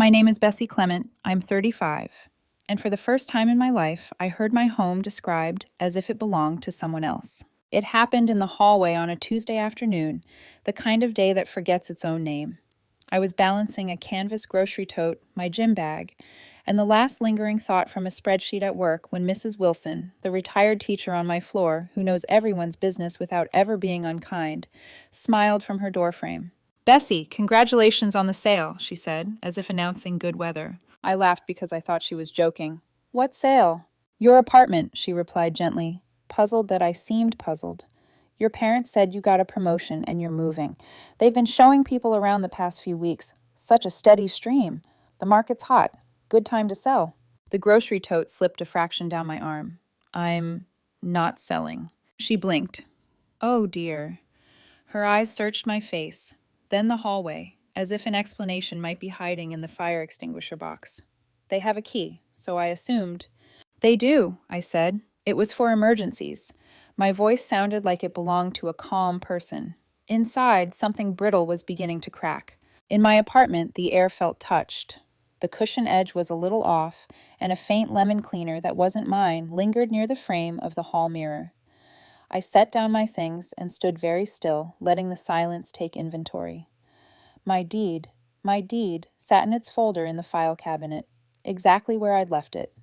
My name is Bessie Clement. I'm 35. And for the first time in my life, I heard my home described as if it belonged to someone else. It happened in the hallway on a Tuesday afternoon, the kind of day that forgets its own name. I was balancing a canvas grocery tote, my gym bag, and the last lingering thought from a spreadsheet at work when Mrs. Wilson, the retired teacher on my floor who knows everyone's business without ever being unkind, smiled from her doorframe. "Bessie, congratulations on the sale," she said, as if announcing good weather. I laughed because I thought she was joking. "What sale?" "Your apartment," she replied gently, puzzled that I seemed puzzled. "Your parents said you got a promotion and you're moving. They've been showing people around the past few weeks. Such a steady stream. The market's hot. Good time to sell." The grocery tote slipped a fraction down my arm. "I'm not selling." She blinked. "Oh, dear." Her eyes searched my face, then the hallway, as if an explanation might be hiding in the fire extinguisher box. "They have a key, so I assumed." "They do," I said. "It was for emergencies." My voice sounded like it belonged to a calm person. Inside, something brittle was beginning to crack. In my apartment, the air felt touched. The cushion edge was a little off, and a faint lemon cleaner that wasn't mine lingered near the frame of the hall mirror. I set down my things and stood very still, letting the silence take inventory. My deed, sat in its folder in the file cabinet, exactly where I'd left it.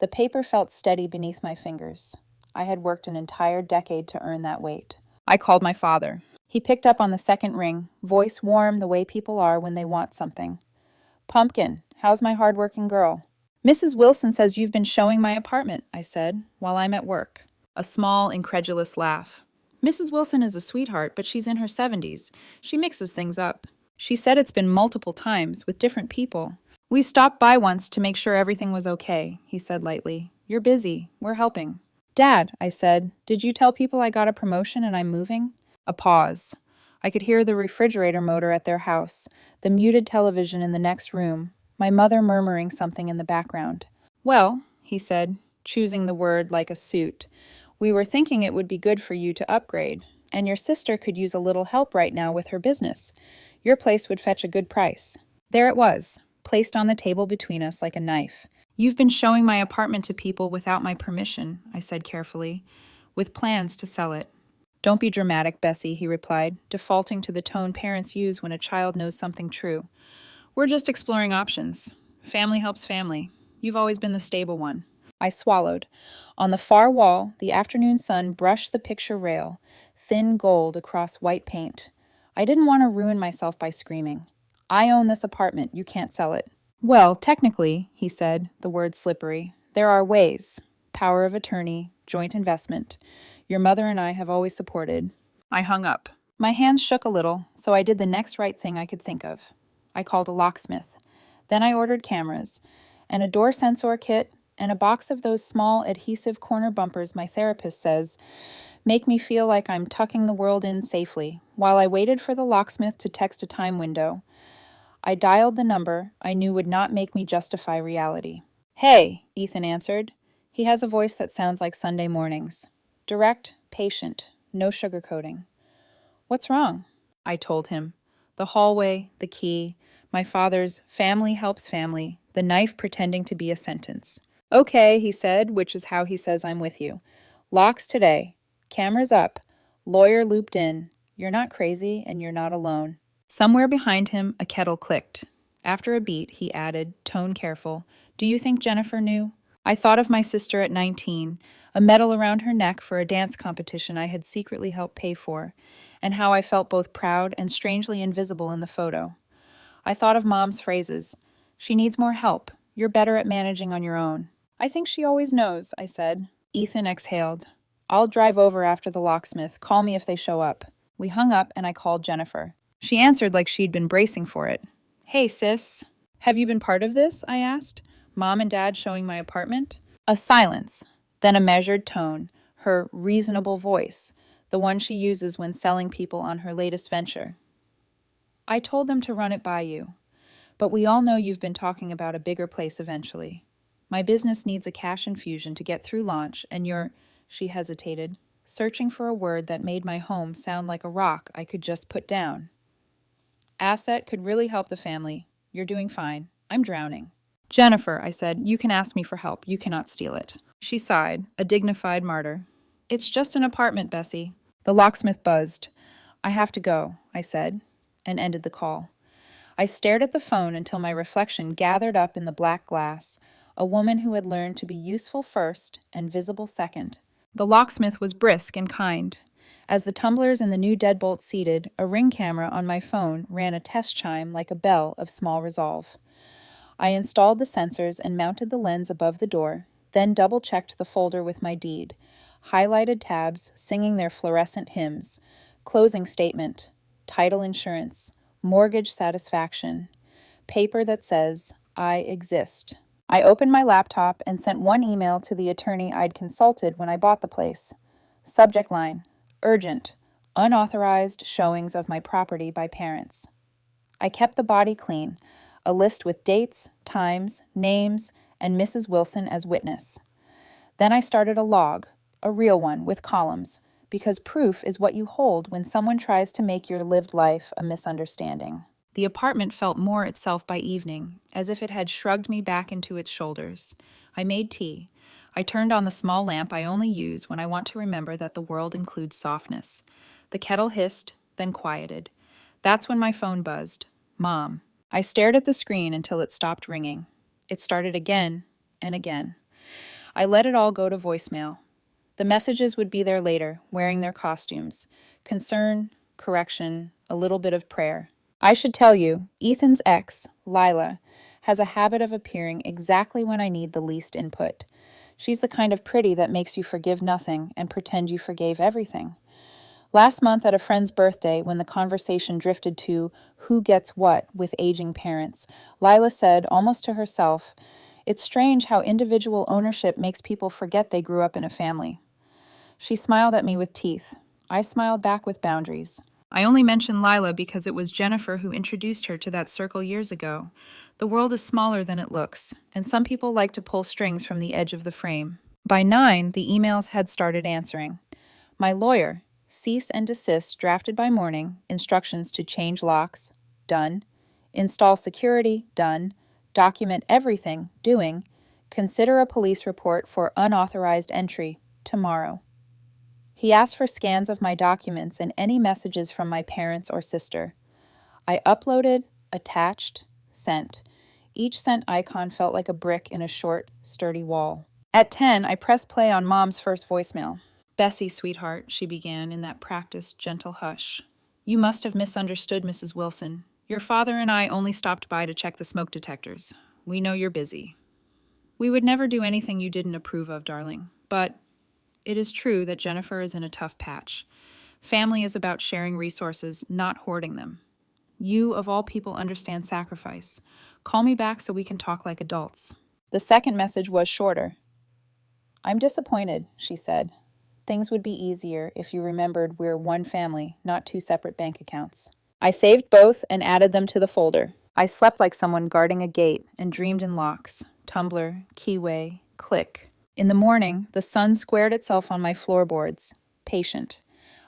The paper felt steady beneath my fingers. I had worked an entire decade to earn that weight. I called my father. He picked up on the second ring, voice warm the way people are when they want something. "Pumpkin, how's my hard-working girl?" "Mrs. Wilson says you've been showing my apartment," I said, "while I'm at work." A small, incredulous laugh. "Mrs. Wilson is a sweetheart, but she's in her 70s. She mixes things up. She said it's been multiple times, with different people. We stopped by once to make sure everything was okay," he said lightly. "You're busy. We're helping." "Dad," I said, "did you tell people I got a promotion and I'm moving?" A pause. I could hear the refrigerator motor at their house, the muted television in the next room, my mother murmuring something in the background. "Well," he said, choosing the word like a suit, "we were thinking it would be good for you to upgrade, and your sister could use a little help right now with her business. Your place would fetch a good price." There it was, placed on the table between us like a knife. "You've been showing my apartment to people without my permission," I said carefully, "with plans to sell it." "Don't be dramatic, Bessie," he replied, defaulting to the tone parents use when a child knows something true. "We're just exploring options. Family helps family. You've always been the stable one." I swallowed. On the far wall, the afternoon sun brushed the picture rail, thin gold across white paint. I didn't want to ruin myself by screaming. "I own this apartment. You can't sell it." "Well, technically," he said, the words slippery, "there are ways. Power of attorney, joint investment. Your mother and I have always supported." I hung up. My hands shook a little, so I did the next right thing I could think of. I called a locksmith. Then I ordered cameras, and a door sensor kit, and a box of those small adhesive corner bumpers my therapist says make me feel like I'm tucking the world in safely. While I waited for the locksmith to text a time window, I dialed the number I knew would not make me justify reality. "Hey," Ethan answered. He has a voice that sounds like Sunday mornings. Direct, patient, no sugarcoating. "What's wrong?" I told him. The hallway, the key, my father's "family helps family," the knife pretending to be a sentence. "Okay," he said, which is how he says I'm with you. "Locks today. Cameras up. Lawyer looped in. You're not crazy and you're not alone." Somewhere behind him, a kettle clicked. After a beat, he added, tone careful, "Do you think Jennifer knew?" I thought of my sister at 19, a medal around her neck for a dance competition I had secretly helped pay for, and how I felt both proud and strangely invisible in the photo. I thought of Mom's phrases. "She needs more help. You're better at managing on your own." "I think she always knows," I said. Ethan exhaled. "I'll drive over after the locksmith. Call me if they show up." We hung up and I called Jennifer. She answered like she'd been bracing for it. "Hey, sis. Have you been part of this?" I asked. "Mom and Dad showing my apartment?" A silence, then a measured tone, her reasonable voice, the one she uses when selling people on her latest venture. "I told them to run it by you, but we all know you've been talking about a bigger place eventually. My business needs a cash infusion to get through launch, and you're," she hesitated, searching for a word that made my home sound like a rock I could just put down. "Asset could really help the family. You're doing fine. I'm drowning. Jennifer, I said, you can ask me for help. You cannot steal it. She sighed, a dignified martyr. It's just an apartment, Bessie. The locksmith buzzed. I have to go, I said, and ended the call. I stared at the phone until my reflection gathered up in the black glass, a woman who had learned to be useful first and visible second. The locksmith was brisk and kind. As the tumblers and the new deadbolt seated, a ring camera on my phone ran a test chime like a bell of small resolve. I installed the sensors and mounted the lens above the door, then double-checked the folder with my deed. Highlighted tabs singing their fluorescent hymns. Closing statement. Title insurance. Mortgage satisfaction. Paper that says, I exist. I opened my laptop and sent one email to the attorney I'd consulted when I bought the place. Subject line. Urgent. Unauthorized showings of my property by parents. I kept the body clean, a list with dates, times, names, and Mrs. Wilson as witness. Then I started a log, a real one with columns, because proof is what you hold when someone tries to make your lived life a misunderstanding. The apartment felt more itself by evening, as if it had shrugged me back into its shoulders. I made tea. I turned on the small lamp I only use when I want to remember that the world includes softness. The kettle hissed, then quieted. That's when my phone buzzed. Mom. I stared at the screen until it stopped ringing. It started again and again. I let it all go to voicemail. The messages would be there later, wearing their costumes. Concern, correction, a little bit of prayer. I should tell you, Ethan's ex, Lila, has a habit of appearing exactly when I need the least input. She's the kind of pretty that makes you forgive nothing and pretend you forgave everything. Last month at a friend's birthday, when the conversation drifted to who gets what with aging parents, Lila said, almost to herself, "It's strange how individual ownership makes people forget they grew up in a family." She smiled at me with teeth. I smiled back with boundaries. I only mentioned Lila because it was Jennifer who introduced her to that circle years ago. The world is smaller than it looks, and some people like to pull strings from the edge of the frame. By 9, the emails had started answering. My lawyer, cease and desist drafted by morning, instructions to change locks, done. Install security, done. Document everything, doing. Consider a police report for unauthorized entry, tomorrow. He asked for scans of my documents and any messages from my parents or sister. I uploaded, attached, sent. Each sent icon felt like a brick in a short, sturdy wall. At 10, I pressed play on Mom's first voicemail. "Bessie, sweetheart," she began in that practiced, gentle hush. "You must have misunderstood, Mrs. Wilson. Your father and I only stopped by to check the smoke detectors. We know you're busy. We would never do anything you didn't approve of, darling. But it is true that Jennifer is in a tough patch. Family is about sharing resources, not hoarding them. You, of all people, understand sacrifice. Call me back so we can talk like adults." The second message was shorter. "I'm disappointed," she said. "Things would be easier if you remembered we're one family, not two separate bank accounts." I saved both and added them to the folder. I slept like someone guarding a gate and dreamed in locks, tumbler, keyway, click. In the morning, the sun squared itself on my floorboards, patient.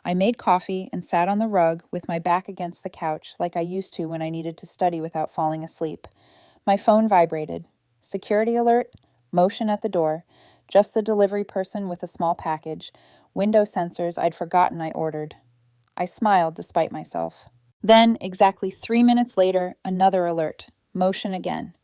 I made coffee and sat on the rug with my back against the couch like I used to when I needed to study without falling asleep. My phone vibrated. Security alert, motion at the door, just the delivery person with a small package, window sensors I'd forgotten I ordered. I smiled despite myself. Then, exactly 3 minutes later, another alert, motion again.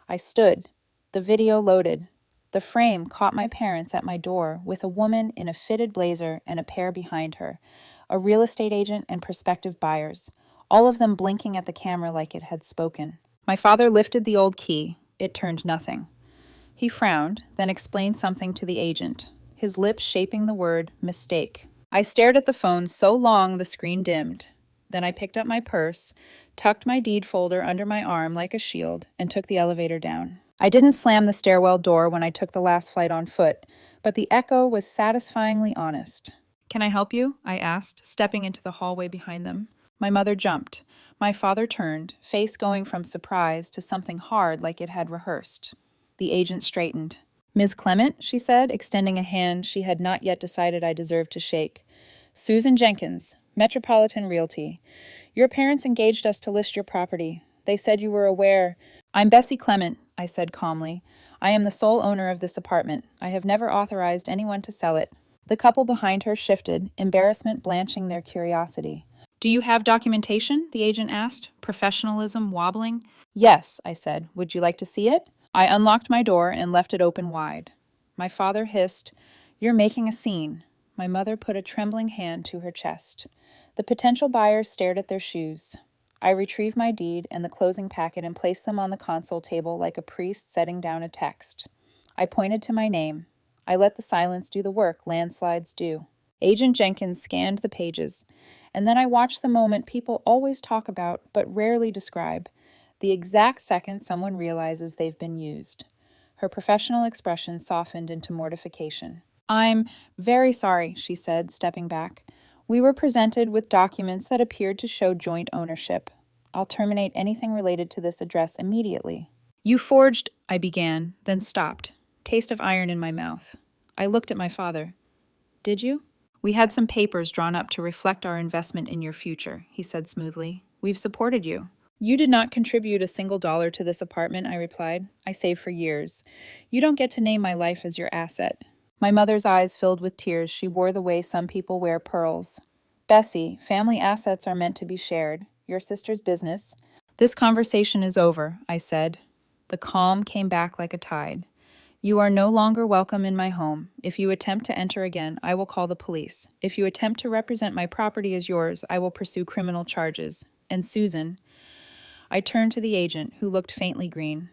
I stood. The video loaded. The frame caught my parents at my door with a woman in a fitted blazer and a pair behind her, a real estate agent and prospective buyers, all of them blinking at the camera like it had spoken. My father lifted the old key. It turned nothing. He frowned, then explained something to the agent, his lips shaping the word mistake. I stared at the phone so long the screen dimmed. Then I picked up my purse, tucked my deed folder under my arm like a shield, and took the elevator down. I didn't slam the stairwell door when I took the last flight on foot, but the echo was satisfyingly honest. "Can I help you?" I asked, stepping into the hallway behind them. My mother jumped. My father turned, face going from surprise to something hard like it had rehearsed. The agent straightened. "Ms. Clement," she said, extending a hand she had not yet decided I deserved to shake. "Susan Jenkins, Metropolitan Realty. Your parents engaged us to list your property. They said you were aware. I'm Bessie Clement, I said calmly. I am the sole owner of this apartment. I have never authorized anyone to sell it. The couple behind her shifted, embarrassment blanching their curiosity. Do you have documentation? The agent asked, professionalism wobbling. Yes, I said. Would you like to see it? I unlocked my door and left it open wide. My father hissed, You're making a scene. My mother put a trembling hand to her chest. The potential buyers stared at their shoes. I retrieved my deed and the closing packet and placed them on the console table like a priest setting down a text. I pointed to my name. I let the silence do the work landslides do. Agent Jenkins scanned the pages, and then I watched the moment people always talk about but rarely describe, the exact second someone realizes they've been used. Her professional expression softened into mortification. I'm very sorry, she said, stepping back. We were presented with documents that appeared to show joint ownership. I'll terminate anything related to this address immediately. You forged, I began, then stopped, taste of iron in my mouth. I looked at my father. Did you? We had some papers drawn up to reflect our investment in your future, he said smoothly. We've supported you. You did not contribute a single dollar to this apartment, I replied. I saved for years. You don't get to name my life as your asset. My mother's eyes filled with tears. She wore the way some people wear pearls. Bessie, family assets are meant to be shared. Your sister's business. This conversation is over, I said. The calm came back like a tide. You are no longer welcome in my home. If you attempt to enter again, I will call the police. If you attempt to represent my property as yours, I will pursue criminal charges. And Susan, I turned to the agent, who looked faintly green.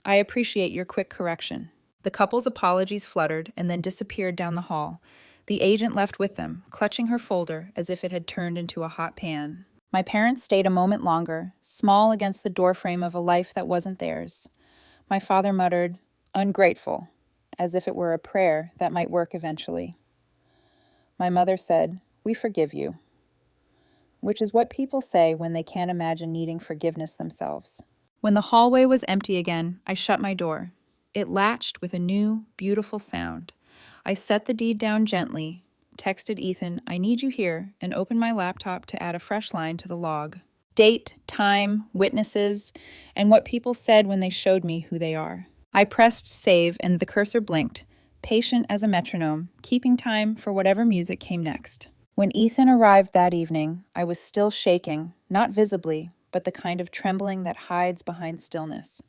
I appreciate your quick correction. The couple's apologies fluttered and then disappeared down the hall. The agent left with them, clutching her folder as if it had turned into a hot pan. My parents stayed a moment longer, small against the doorframe of a life that wasn't theirs. My father muttered, ungrateful, as if it were a prayer that might work eventually. My mother said, we forgive you, which is what people say when they can't imagine needing forgiveness themselves. When the hallway was empty again, I shut my door. It latched with a new, beautiful sound. I set the deed down gently, texted Ethan, I need you here, and opened my laptop to add a fresh line to the log. Date, time, witnesses, and what people said when they showed me who they are. I pressed save and the cursor blinked, patient as a metronome, keeping time for whatever music came next. When Ethan arrived that evening, I was still shaking, not visibly, but the kind of trembling that hides behind stillness.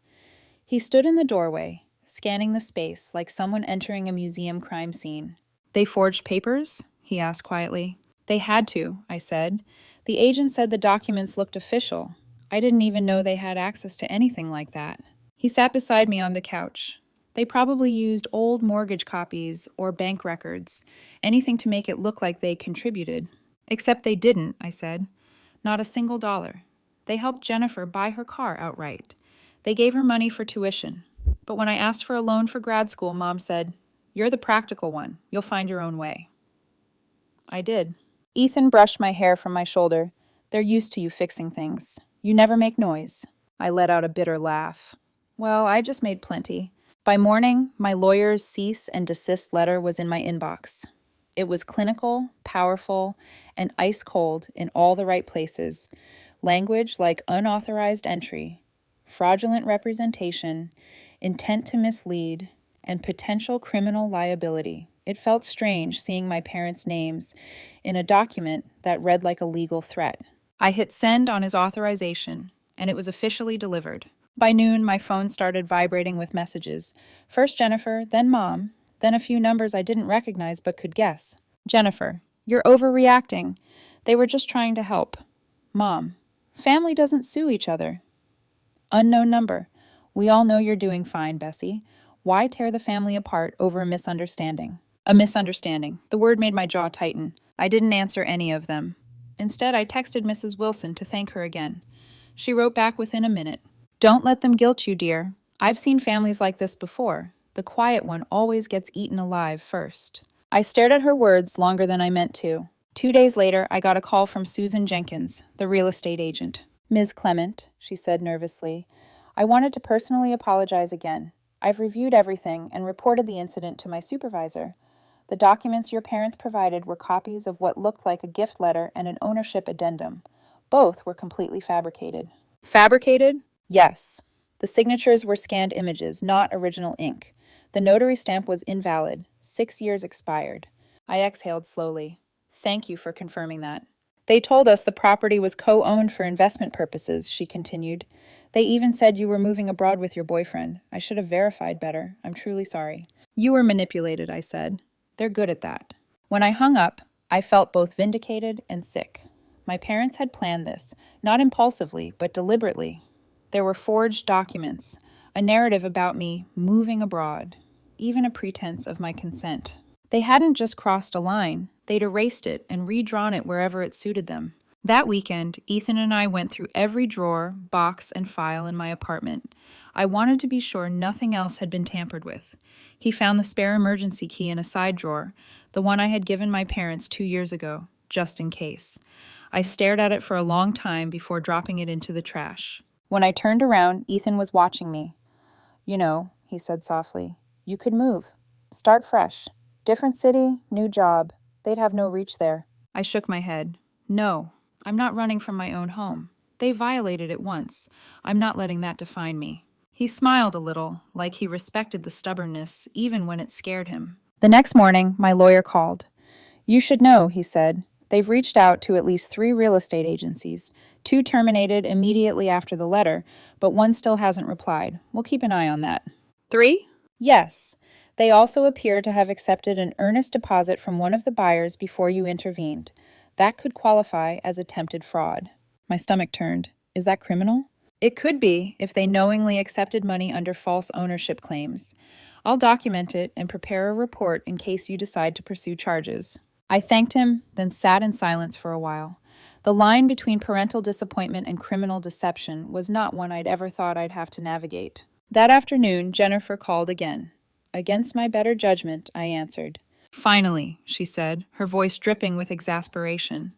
He stood in the doorway, scanning the space like someone entering a museum crime scene. They forged papers? He asked quietly. They had to, I said. The agent said the documents looked official. I didn't even know they had access to anything like that. He sat beside me on the couch. They probably used old mortgage copies or bank records, anything to make it look like they contributed. Except they didn't, I said. Not a single dollar. They helped Jennifer buy her car outright. They gave her money for tuition. But when I asked for a loan for grad school, Mom said, You're the practical one. You'll find your own way. I did. Ethan brushed my hair from my shoulder. They're used to you fixing things. You never make noise. I let out a bitter laugh. Well, I just made plenty. By morning, my lawyer's cease and desist letter was in my inbox. It was clinical, powerful, and ice cold in all the right places. Language like unauthorized entry, fraudulent representation, intent to mislead, and potential criminal liability. It felt strange seeing my parents' names in a document that read like a legal threat. I hit send on his authorization, and it was officially delivered. By noon, my phone started vibrating with messages. First Jennifer, then Mom, then a few numbers I didn't recognize but could guess. Jennifer, you're overreacting. They were just trying to help. Mom, family doesn't sue each other. Unknown number. We all know you're doing fine, Bessie. Why tear the family apart over a misunderstanding? A misunderstanding. The word made my jaw tighten. I didn't answer any of them. Instead, I texted Mrs. Wilson to thank her again. She wrote back within a minute. Don't let them guilt you, dear. I've seen families like this before. The quiet one always gets eaten alive first. I stared at her words longer than I meant to. 2 days later, I got a call from Susan Jenkins, the real estate agent. Ms. Clement, she said nervously, I wanted to personally apologize again. I've reviewed everything and reported the incident to my supervisor. The documents your parents provided were copies of what looked like a gift letter and an ownership addendum. Both were completely fabricated. Fabricated? Yes. The signatures were scanned images, not original ink. The notary stamp was invalid. 6 years expired. I exhaled slowly. Thank you for confirming that. They told us the property was co-owned for investment purposes, she continued. They even said you were moving abroad with your boyfriend. I should have verified better. I'm truly sorry. You were manipulated, I said. They're good at that. When I hung up, I felt both vindicated and sick. My parents had planned this, not impulsively, but deliberately. There were forged documents, a narrative about me moving abroad, even a pretense of my consent. They hadn't just crossed a line, they'd erased it and redrawn it wherever it suited them. That weekend, Ethan and I went through every drawer, box, and file in my apartment. I wanted to be sure nothing else had been tampered with. He found the spare emergency key in a side drawer, the one I had given my parents 2 years ago, just in case. I stared at it for a long time before dropping it into the trash. When I turned around, Ethan was watching me. You know, he said softly, you could move. Start fresh. Different city, new job. They'd have no reach there. I shook my head. No, I'm not running from my own home. They violated it once. I'm not letting that define me. He smiled a little, like he respected the stubbornness, even when it scared him. The next morning, my lawyer called. You should know, he said. They've reached out to at least 3 real estate agencies. 2 terminated immediately after the letter, but 1 still hasn't replied. We'll keep an eye on that. 3? Yes. They also appear to have accepted an earnest deposit from one of the buyers before you intervened. That could qualify as attempted fraud. My stomach turned. Is that criminal? It could be if they knowingly accepted money under false ownership claims. I'll document it and prepare a report in case you decide to pursue charges. I thanked him, then sat in silence for a while. The line between parental disappointment and criminal deception was not one I'd ever thought I'd have to navigate. That afternoon, Jennifer called again. Against my better judgment, I answered. Finally, she said, her voice dripping with exasperation.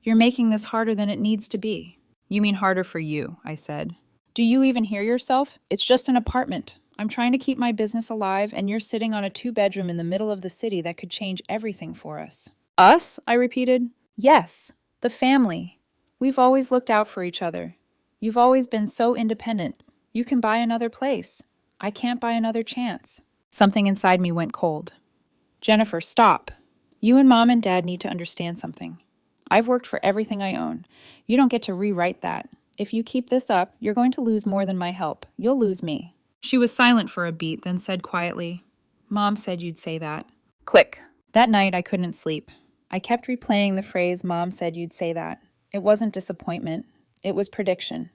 You're making this harder than it needs to be. You mean harder for you, I said. Do you even hear yourself? It's just an apartment. I'm trying to keep my business alive, and you're sitting on a 2-bedroom in the middle of the city that could change everything for us. Us? I repeated. Yes, the family. We've always looked out for each other. You've always been so independent. You can buy another place. I can't buy another chance. Something inside me went cold. Jennifer, stop. You and Mom and Dad need to understand something. I've worked for everything I own. You don't get to rewrite that. If you keep this up, you're going to lose more than my help. You'll lose me. She was silent for a beat, then said quietly, Mom said you'd say that. Click. That night, I couldn't sleep. I kept replaying the phrase, Mom said you'd say that. It wasn't disappointment. It was prediction.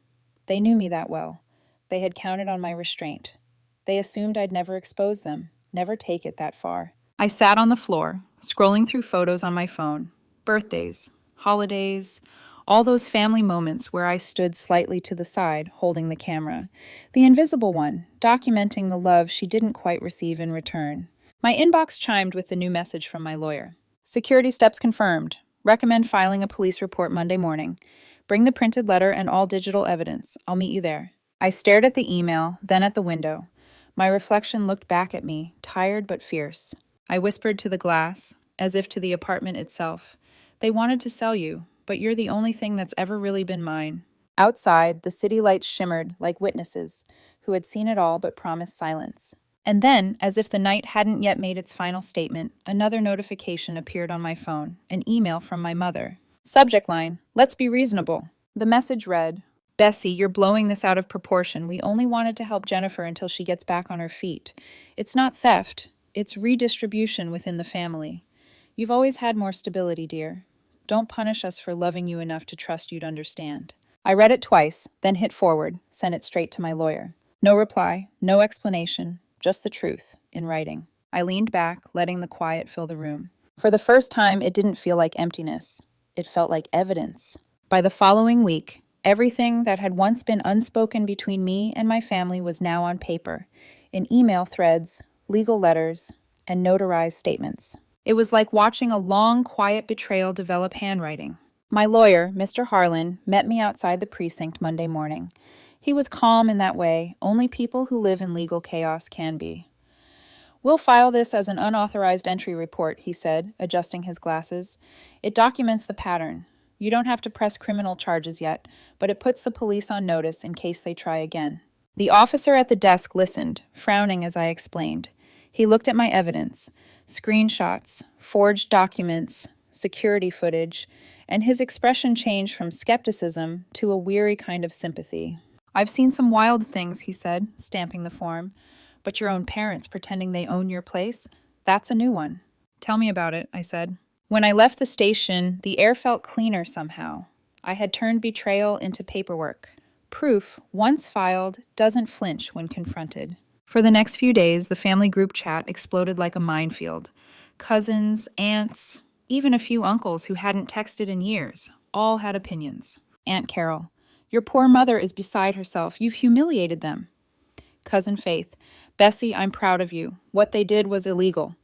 They knew me that well. They had counted on my restraint. They assumed I'd never expose them, never take it that far. I sat on the floor, scrolling through photos on my phone. Birthdays, holidays, all those family moments where I stood slightly to the side, holding the camera. The invisible one, documenting the love she didn't quite receive in return. My inbox chimed with the new message from my lawyer. Security steps confirmed. Recommend filing a police report Monday morning. Bring the printed letter and all digital evidence. I'll meet you there. I stared at the email, then at the window. My reflection looked back at me, tired but fierce. I whispered to the glass, as if to the apartment itself. They wanted to sell you, but you're the only thing that's ever really been mine. Outside, the city lights shimmered like witnesses who had seen it all but promised silence. And then, as if the night hadn't yet made its final statement, another notification appeared on my phone, an email from my mother. Subject line, let's be reasonable. The message read, Bessie, you're blowing this out of proportion. We only wanted to help Jennifer until she gets back on her feet. It's not theft. It's redistribution within the family. You've always had more stability, dear. Don't punish us for loving you enough to trust you'd understand. I read it twice, then hit forward, sent it straight to my lawyer. No reply, no explanation, just the truth, in writing. I leaned back, letting the quiet fill the room. For the first time, it didn't feel like emptiness. It felt like evidence. By the following week, everything that had once been unspoken between me and my family was now on paper, in email threads, legal letters, and notarized statements. It was like watching a long, quiet betrayal develop handwriting. My lawyer, Mr. Harlan, met me outside the precinct Monday morning. He was calm in that way only people who live in legal chaos can be. We'll file this as an unauthorized entry report, he said, adjusting his glasses. It documents the pattern. You don't have to press criminal charges yet, but it puts the police on notice in case they try again." The officer at the desk listened, frowning as I explained. He looked at my evidence, screenshots, forged documents, security footage, and his expression changed from skepticism to a weary kind of sympathy. "I've seen some wild things," he said, stamping the form. "But your own parents pretending they own your place? That's a new one." "Tell me about it," I said. When I left the station, the air felt cleaner somehow. I had turned betrayal into paperwork. Proof, once filed, doesn't flinch when confronted. For the next few days, the family group chat exploded like a minefield. Cousins, aunts, even a few uncles who hadn't texted in years, all had opinions. "Aunt Carol, your poor mother is beside herself. You've humiliated them." Cousin Faith, "Bessie, I'm proud of you. What they did was illegal."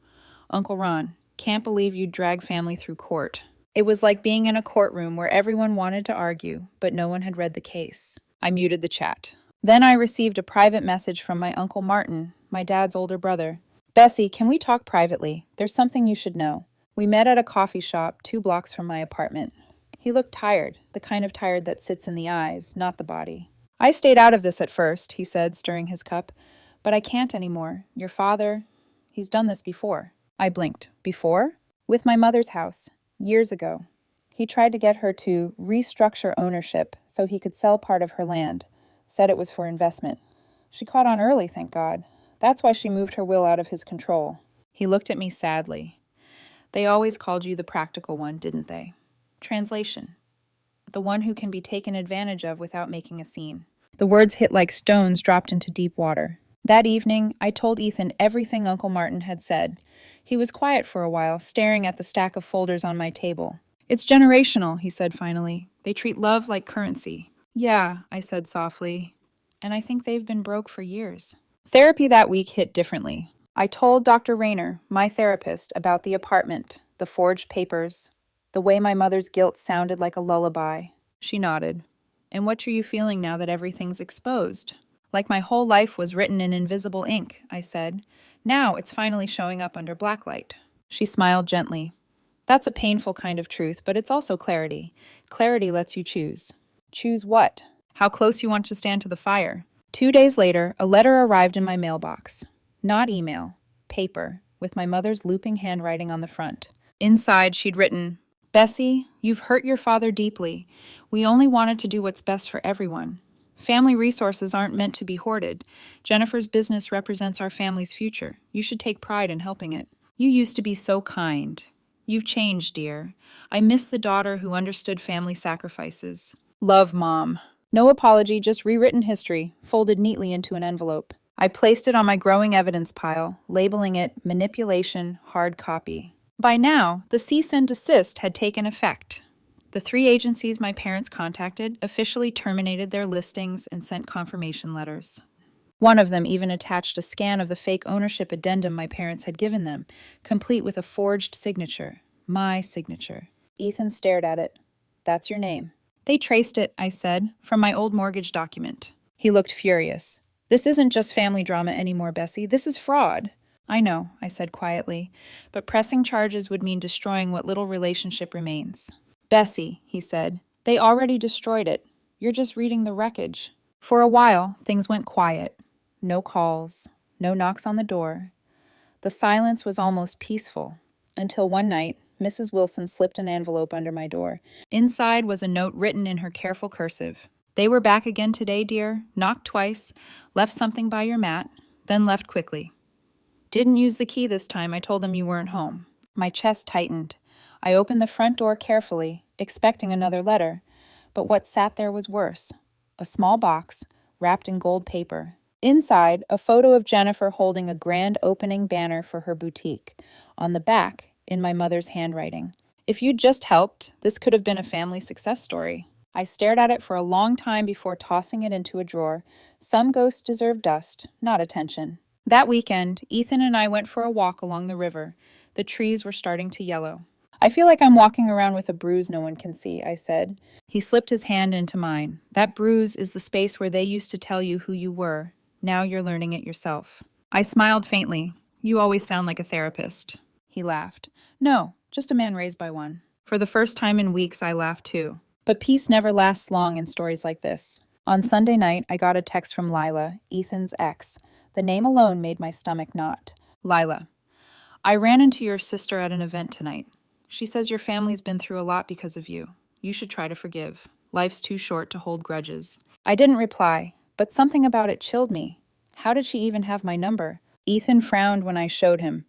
Uncle Ron, "Can't believe you'd drag family through court." It was like being in a courtroom where everyone wanted to argue, but no one had read the case. I muted the chat. Then I received a private message from my Uncle Martin, my dad's older brother. "Bessie, can we talk privately? There's something you should know." We met at a coffee shop 2 blocks from my apartment. He looked tired, the kind of tired that sits in the eyes, not the body. "I stayed out of this at first," he said, stirring his cup. "But I can't anymore. Your father, he's done this before." I blinked. "Before?" "With my mother's house. Years ago. He tried to get her to restructure ownership so he could sell part of her land. Said it was for investment. She caught on early, thank God. That's why she moved her will out of his control." He looked at me sadly. "They always called you the practical one, didn't they? Translation. The one who can be taken advantage of without making a scene." The words hit like stones dropped into deep water. That evening, I told Ethan everything Uncle Martin had said. He was quiet for a while, staring at the stack of folders on my table. "It's generational," he said finally. "They treat love like currency." "Yeah," I said softly. "And I think they've been broke for years." Therapy that week hit differently. I told Dr. Rayner, my therapist, about the apartment, the forged papers, the way my mother's guilt sounded like a lullaby. She nodded. "And what are you feeling now that everything's exposed?" "Like my whole life was written in invisible ink," I said. "Now it's finally showing up under blacklight." She smiled gently. "That's a painful kind of truth, but it's also clarity. Clarity lets you choose." "Choose what?" "How close you want to stand to the fire." 2 days later, a letter arrived in my mailbox. Not email, paper, with my mother's looping handwriting on the front. Inside, she'd written, "Bessie, you've hurt your father deeply. We only wanted to do what's best for everyone. Family resources aren't meant to be hoarded. Jennifer's business represents our family's future. You should take pride in helping it. You used to be so kind. You've changed, dear. I miss the daughter who understood family sacrifices. Love, Mom." No apology, just rewritten history, folded neatly into an envelope. I placed it on my growing evidence pile, labeling it manipulation, hard copy. By now, the cease and desist had taken effect. The 3 agencies my parents contacted officially terminated their listings and sent confirmation letters. One of them even attached a scan of the fake ownership addendum my parents had given them, complete with a forged signature. My signature. Ethan stared at it. "That's your name." "They traced it," I said, "from my old mortgage document." He looked furious. "This isn't just family drama anymore, Bessie. This is fraud." "I know," I said quietly, "but pressing charges would mean destroying what little relationship remains." "Bessie," he said, "they already destroyed it. You're just reading the wreckage." For a while, things went quiet. No calls, no knocks on the door. The silence was almost peaceful, until one night, Mrs. Wilson slipped an envelope under my door. Inside was a note written in her careful cursive. "They were back again today, dear. Knocked twice, left something by your mat, then left quickly. Didn't use the key this time. I told them you weren't home." My chest tightened. I opened the front door carefully, expecting another letter, but what sat there was worse. A small box, wrapped in gold paper. Inside, a photo of Jennifer holding a grand opening banner for her boutique. On the back, in my mother's handwriting, "If you'd just helped, this could have been a family success story." I stared at it for a long time before tossing it into a drawer. Some ghosts deserve dust, not attention. That weekend, Ethan and I went for a walk along the river. The trees were starting to yellow. "I feel like I'm walking around with a bruise no one can see," I said. He slipped his hand into mine. "That bruise is the space where they used to tell you who you were. Now you're learning it yourself." I smiled faintly. "You always sound like a therapist." He laughed. "No, just a man raised by one." For the first time in weeks, I laughed too. But peace never lasts long in stories like this. On Sunday night, I got a text from Lila, Ethan's ex. The name alone made my stomach knot. Lila, I ran into your sister at an event tonight. She says your family's been through a lot because of you. You should try to forgive. Life's too short to hold grudges. I didn't reply, but something about it chilled me. How did she even have my number? Ethan frowned when I showed him.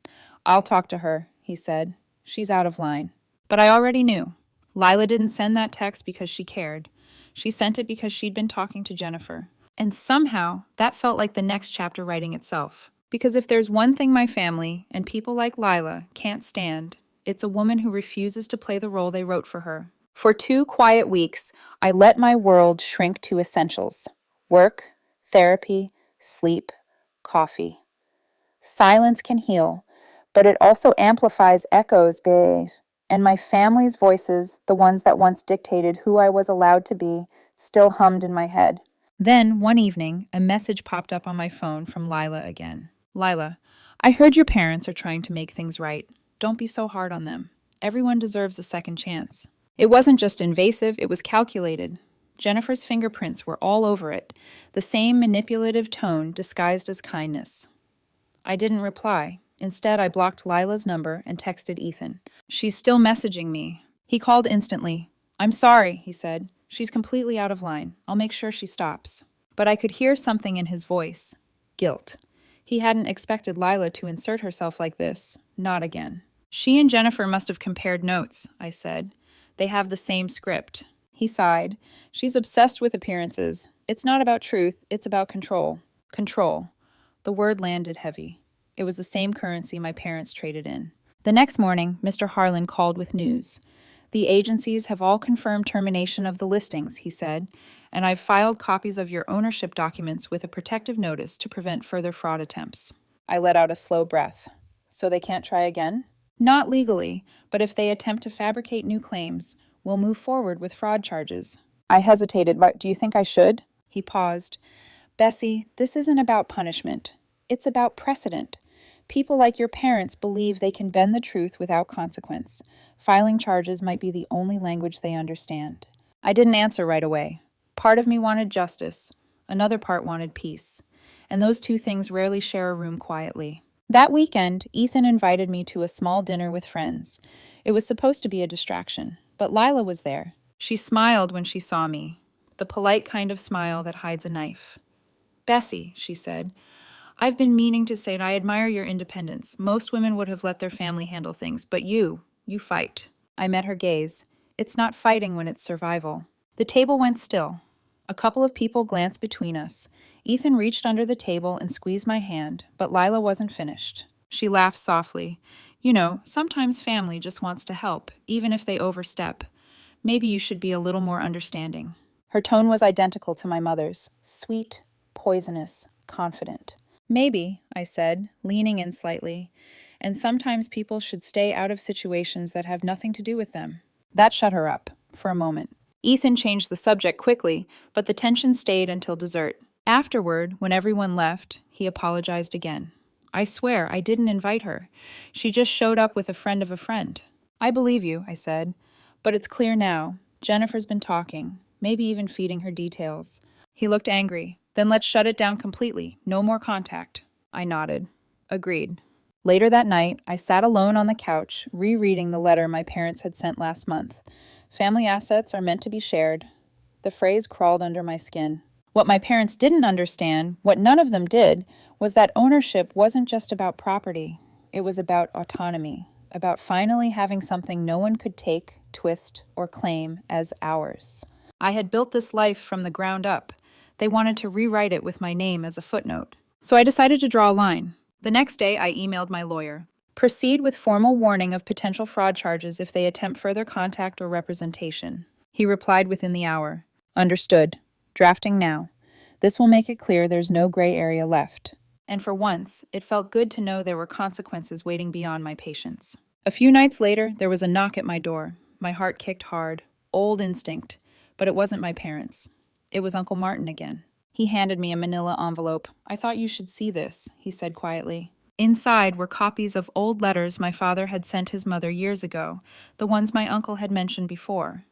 I'll talk to her, he said. She's out of line. But I already knew. Lila didn't send that text because she cared. She sent it because she'd been talking to Jennifer. And somehow, that felt like the next chapter writing itself. Because if there's one thing my family, and people like Lila, can't stand, it's a woman who refuses to play the role they wrote for her. For 2 quiet weeks, I let my world shrink to essentials. Work, therapy, sleep, coffee. Silence can heal, but it also amplifies echoes, babe. And my family's voices, the ones that once dictated who I was allowed to be, still hummed in my head. Then, one evening, a message popped up on my phone from Lila again. Lila, I heard your parents are trying to make things right. Don't be so hard on them. Everyone deserves a second chance. It wasn't just invasive, it was calculated. Jennifer's fingerprints were all over it, the same manipulative tone disguised as kindness. I didn't reply. Instead, I blocked Lila's number and texted Ethan. She's still messaging me. He called instantly. I'm sorry, he said. She's completely out of line. I'll make sure she stops. But I could hear something in his voice. Guilt. He hadn't expected Lila to insert herself like this. Not again. She and Jennifer must have compared notes, I said. They have the same script. He sighed. She's obsessed with appearances. It's not about truth, it's about control. Control. The word landed heavy. It was the same currency my parents traded in. The next morning, Mr. Harlan called with news. The agencies have all confirmed termination of the listings, he said, and I've filed copies of your ownership documents with a protective notice to prevent further fraud attempts. I let out a slow breath. So they can't try again? Not legally, but if they attempt to fabricate new claims, we'll move forward with fraud charges. I hesitated, but do you think I should? He paused. Bessie, this isn't about punishment. It's about precedent. People like your parents believe they can bend the truth without consequence. Filing charges might be the only language they understand. I didn't answer right away. Part of me wanted justice. Another part wanted peace. And those two things rarely share a room quietly. That weekend, Ethan invited me to a small dinner with friends. It was supposed to be a distraction, but Lila was there. She smiled when she saw me, the polite kind of smile that hides a knife. Bessie, she said, I've been meaning to say I admire your independence. Most women would have let their family handle things, but you fight. I met her gaze. It's not fighting when it's survival. The table went still. A couple of people glanced between us. Ethan reached under the table and squeezed my hand, but Lila wasn't finished. She laughed softly. You know, sometimes family just wants to help, even if they overstep. Maybe you should be a little more understanding. Her tone was identical to my mother's. Sweet, poisonous, confident. Maybe, I said, leaning in slightly, and sometimes people should stay out of situations that have nothing to do with them. That shut her up, for a moment. Ethan changed the subject quickly, but the tension stayed until dessert. Afterward, when everyone left, he apologized again. I swear, I didn't invite her. She just showed up with a friend of a friend. I believe you, I said, but it's clear now. Jennifer's been talking, maybe even feeding her details. He looked angry. Then let's shut it down completely. No more contact. I nodded. Agreed. Later that night, I sat alone on the couch, rereading the letter my parents had sent last month. Family assets are meant to be shared. The phrase crawled under my skin. What my parents didn't understand, what none of them did, was that ownership wasn't just about property. It was about autonomy, about finally having something no one could take, twist, or claim as ours. I had built this life from the ground up. They wanted to rewrite it with my name as a footnote. So I decided to draw a line. The next day, I emailed my lawyer. Proceed with formal warning of potential fraud charges if they attempt further contact or representation. He replied within the hour. Understood. Drafting now. This will make it clear there's no gray area left. And for once, it felt good to know there were consequences waiting beyond my patience. A few nights later, there was a knock at my door. My heart kicked hard. Old instinct. But it wasn't my parents. It was Uncle Martin again. He handed me a manila envelope. I thought you should see this, he said quietly. Inside were copies of old letters my father had sent his mother years ago, the ones my uncle had mentioned before.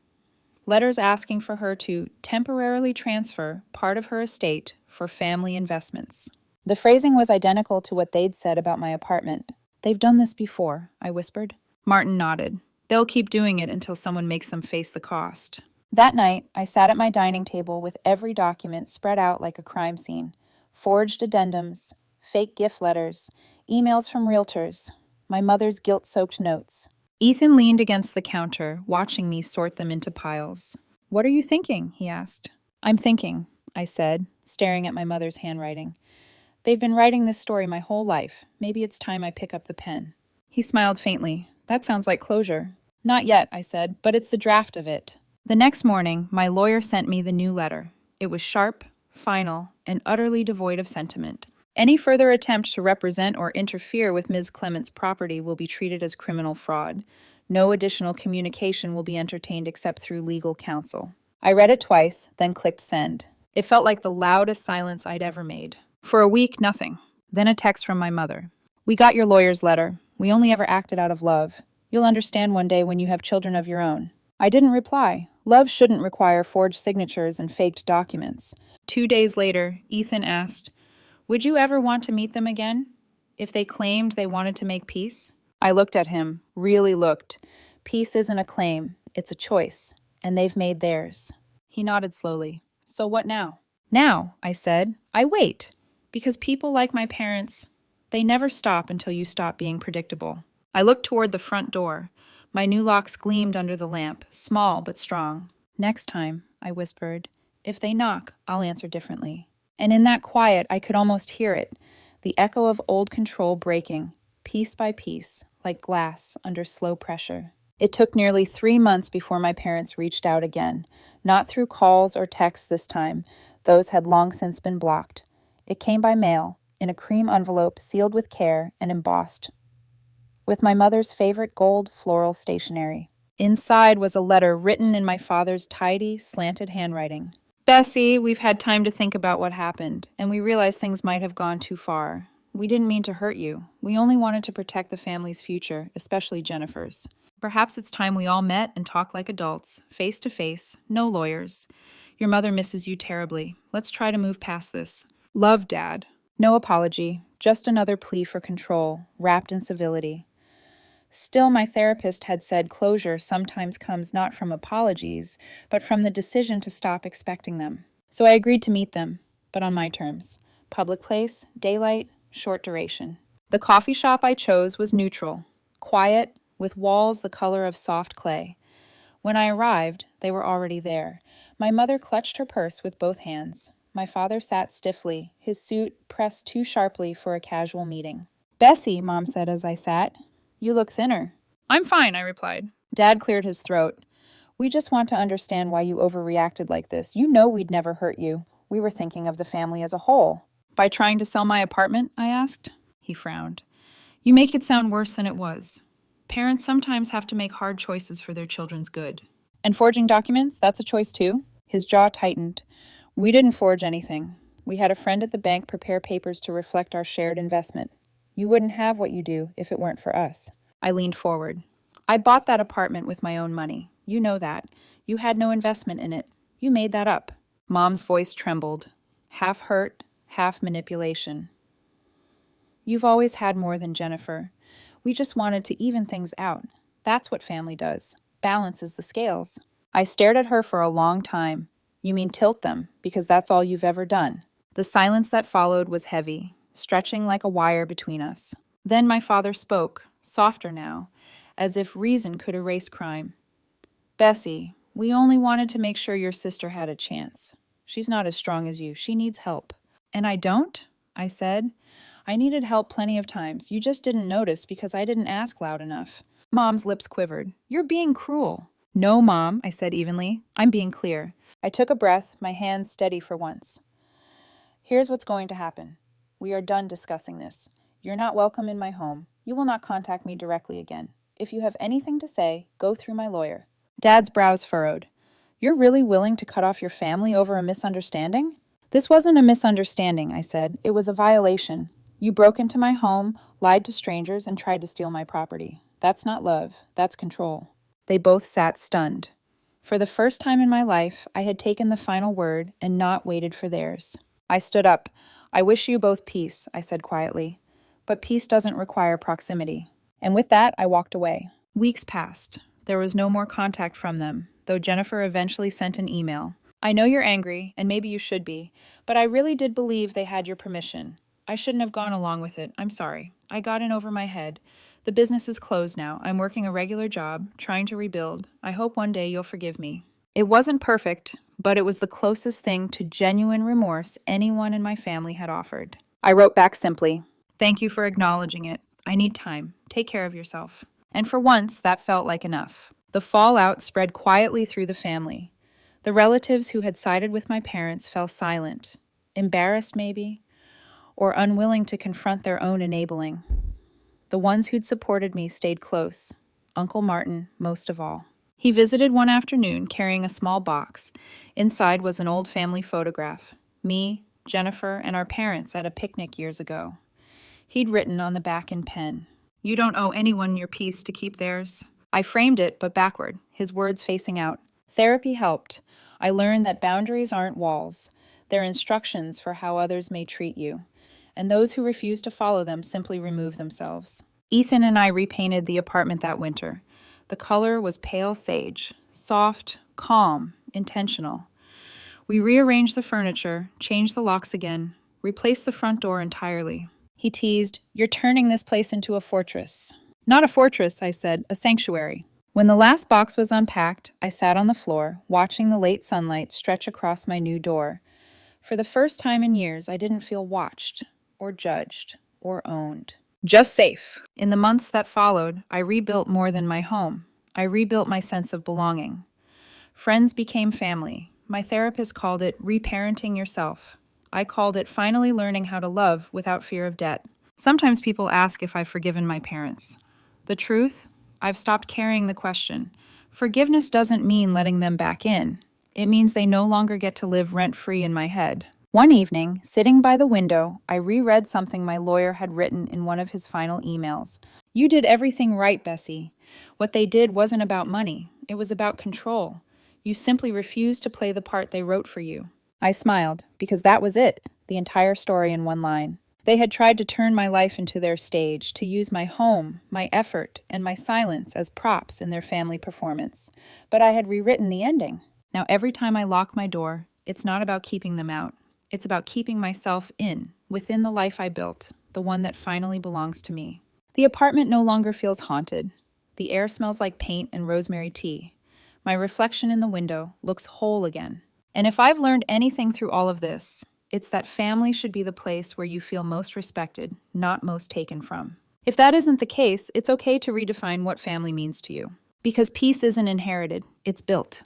Letters asking for her to temporarily transfer part of her estate for family investments. The phrasing was identical to what they'd said about my apartment. "They've done this before," I whispered. Martin nodded. "They'll keep doing it until someone makes them face the cost." That night, I sat at my dining table with every document spread out like a crime scene. Forged addendums, fake gift letters, emails from realtors, my mother's guilt-soaked notes. Ethan leaned against the counter, watching me sort them into piles. "What are you thinking?" he asked. "I'm thinking," I said, staring at my mother's handwriting. "They've been writing this story my whole life. Maybe it's time I pick up the pen." He smiled faintly. "That sounds like closure." "Not yet," I said, "but it's the draft of it." The next morning, my lawyer sent me the new letter. It was sharp, final, and utterly devoid of sentiment. Any further attempt to represent or interfere with Ms. Clement's property will be treated as criminal fraud. No additional communication will be entertained except through legal counsel. I read it twice, then clicked send. It felt like the loudest silence I'd ever made. For a week, nothing. Then a text from my mother. "We got your lawyer's letter. We only ever acted out of love. You'll understand one day when you have children of your own." I didn't reply. Love shouldn't require forged signatures and faked documents. 2 days later, Ethan asked, "Would you ever want to meet them again? If they claimed they wanted to make peace?" I looked at him, really looked. Peace isn't a claim, it's a choice, and they've made theirs. He nodded slowly. "So what now?" "Now," I said, "I wait. Because people like my parents, they never stop until you stop being predictable." I looked toward the front door. My new locks gleamed under the lamp, small but strong. "Next time," I whispered, "if they knock, I'll answer differently." And in that quiet, I could almost hear it, the echo of old control breaking, piece by piece, like glass under slow pressure. It took nearly 3 months before my parents reached out again, not through calls or texts this time. Those had long since been blocked. It came by mail, in a cream envelope sealed with care and embossed with my mother's favorite gold floral stationery. Inside was a letter written in my father's tidy, slanted handwriting. "Bessie, we've had time to think about what happened, and we realize things might have gone too far. We didn't mean to hurt you. We only wanted to protect the family's future, especially Jennifer's. Perhaps it's time we all met and talked like adults, face to face, no lawyers. Your mother misses you terribly. Let's try to move past this. Love, Dad." No apology, just another plea for control, wrapped in civility. Still, my therapist had said closure sometimes comes not from apologies, but from the decision to stop expecting them. So I agreed to meet them, but on my terms. Public place, daylight, short duration. The coffee shop I chose was neutral, quiet, with walls the color of soft clay. When I arrived, they were already there. My mother clutched her purse with both hands. My father sat stiffly, his suit pressed too sharply for a casual meeting. "Bessie," Mom said as I sat, "you look thinner." "I'm fine," I replied. Dad cleared his throat. "We just want to understand why you overreacted like this. You know we'd never hurt you. We were thinking of the family as a whole." "By trying to sell my apartment?" I asked. He frowned. "You make it sound worse than it was. Parents sometimes have to make hard choices for their children's good." "And forging documents, that's a choice too?" His jaw tightened. "We didn't forge anything. We had a friend at the bank prepare papers to reflect our shared investment. You wouldn't have what you do if it weren't for us." I leaned forward. "I bought that apartment with my own money. You know that. You had no investment in it. You made that up." Mom's voice trembled, half hurt, half manipulation. "You've always had more than Jennifer. We just wanted to even things out. That's what family does. Balances the scales." I stared at her for a long time. "You mean tilt them, because that's all you've ever done." The silence that followed was heavy, stretching like a wire between us. Then my father spoke, softer now, as if reason could erase crime. "Bessie, we only wanted to make sure your sister had a chance. She's not as strong as you. She needs help." "And I don't?" I said. "I needed help plenty of times. You just didn't notice because I didn't ask loud enough." Mom's lips quivered. "You're being cruel." "No, Mom," I said evenly. "I'm being clear." I took a breath, my hands steady for once. "Here's what's going to happen. We are done discussing this. You're not welcome in my home. You will not contact me directly again. If you have anything to say, go through my lawyer." Dad's brows furrowed. "You're really willing to cut off your family over a misunderstanding?" "This wasn't a misunderstanding," I said. "It was a violation. You broke into my home, lied to strangers, and tried to steal my property. That's not love, that's control." They both sat stunned. For the first time in my life, I had taken the final word and not waited for theirs. I stood up. "I wish you both peace," I said quietly. "But peace doesn't require proximity." And with that, I walked away. Weeks passed. There was no more contact from them, though Jennifer eventually sent an email. "I know you're angry, and maybe you should be, but I really did believe they had your permission. I shouldn't have gone along with it. I'm sorry. I got in over my head. The business is closed now. I'm working a regular job, trying to rebuild. I hope one day you'll forgive me." It wasn't perfect, but it was the closest thing to genuine remorse anyone in my family had offered. I wrote back simply, "Thank you for acknowledging it. I need time. Take care of yourself." And for once, that felt like enough. The fallout spread quietly through the family. The relatives who had sided with my parents fell silent, embarrassed maybe, or unwilling to confront their own enabling. The ones who'd supported me stayed close, Uncle Martin most of all. He visited one afternoon carrying a small box. Inside was an old family photograph, me, Jennifer, and our parents at a picnic years ago. He'd written on the back in pen, "You don't owe anyone your peace to keep theirs." I framed it, but backward, his words facing out. Therapy helped. I learned that boundaries aren't walls. They're instructions for how others may treat you, and those who refuse to follow them simply remove themselves. Ethan and I repainted the apartment that winter. The color was pale sage, soft, calm, intentional. We rearranged the furniture, changed the locks again, replaced the front door entirely. He teased, "You're turning this place into a fortress." "Not a fortress," I said, "a sanctuary." When the last box was unpacked, I sat on the floor, watching the late sunlight stretch across my new door. For the first time in years, I didn't feel watched, or judged, or owned. Just safe. In the months that followed, I rebuilt more than my home. I rebuilt my sense of belonging. Friends became family. My therapist called it reparenting yourself. I called it finally learning how to love without fear of debt. Sometimes people ask if I've forgiven my parents. The truth? I've stopped carrying the question. Forgiveness doesn't mean letting them back in. It means they no longer get to live rent-free in my head. One evening, sitting by the window, I reread something my lawyer had written in one of his final emails. "You did everything right, Bessie. What they did wasn't about money. It was about control. You simply refused to play the part they wrote for you." I smiled, because that was it, the entire story in one line. They had tried to turn my life into their stage, to use my home, my effort, and my silence as props in their family performance. But I had rewritten the ending. Now every time I lock my door, it's not about keeping them out. It's about keeping myself within the life I built, the one that finally belongs to me. The apartment no longer feels haunted. The air smells like paint and rosemary tea. My reflection in the window looks whole again. And if I've learned anything through all of this, it's that family should be the place where you feel most respected, not most taken from. If that isn't the case, it's okay to redefine what family means to you. Because peace isn't inherited, it's built.